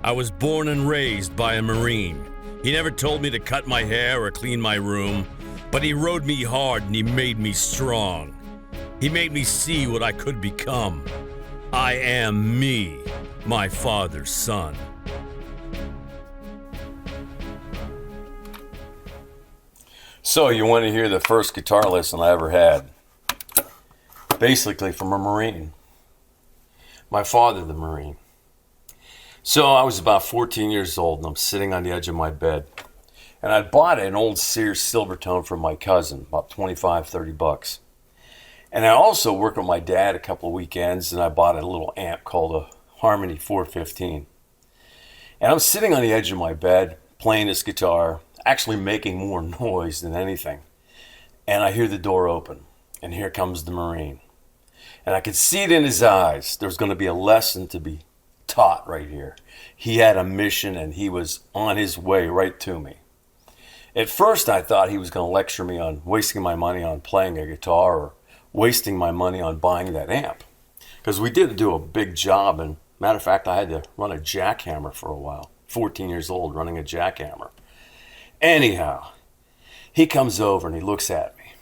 I was born and raised by a Marine. He never told me to cut my hair or clean my room, but he rode me hard and he made me strong. He made me see what I could become. I am me, my father's son. So you want to hear the first guitar lesson I ever had? Basically from a Marine. My father, the Marine. So I was about 14 years old and I'm sitting on the edge of my bed. And I'd bought an old Sears Silvertone from my cousin, about 25, 30 bucks. And I also worked with my dad a couple of weekends and I bought a little amp called a Harmony 415. And I'm sitting on the edge of my bed playing this guitar, actually making more noise than anything. And I hear the door open and here comes the Marine. And I could see it in his eyes. There's going to be a lesson to be taught right here. He had a mission and he was on his way right to me. At first I thought he was going to lecture me on wasting my money on playing a guitar or wasting my money on buying that amp. Because we did do a big job, and matter of fact I had to run a jackhammer for a while. 14 years old running a jackhammer. Anyhow, he comes over and he looks at me.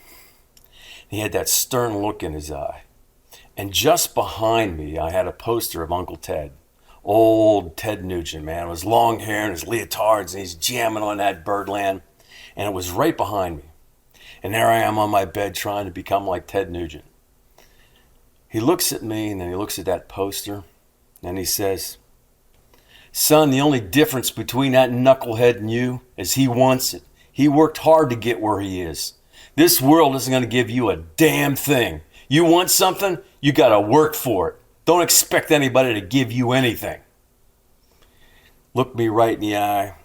He had that stern look in his eye. And just behind me I had a poster of Uncle Ted. Old Ted Nugent, man, with his long hair and his leotards, and he's jamming on that Birdland. And it was right behind me. And there I am on my bed trying to become like Ted Nugent. He looks at me and then he looks at that poster and he says, "Son, the only difference between that knucklehead and you is he wants it. He worked hard to get where he is. This world isn't going to give you a damn thing. You want something, you got to work for it. Don't expect anybody to give you anything." Looked me right in the eye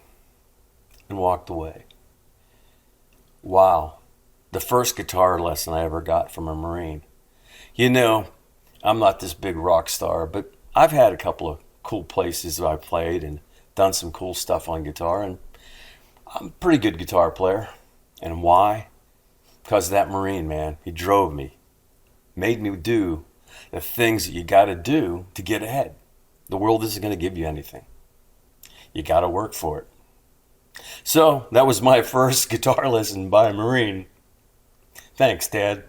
and walked away. Wow, the first guitar lesson I ever got from a Marine. You know, I'm not this big rock star, but I've had a couple of cool places that I've played and done some cool stuff on guitar, and I'm a pretty good guitar player. And why? Because of that Marine, man. He drove me, made me do the things that you got to do to get ahead. The world isn't going to give you anything. You got to work for it. So that was my first guitar lesson by a Marine. Thanks, Dad.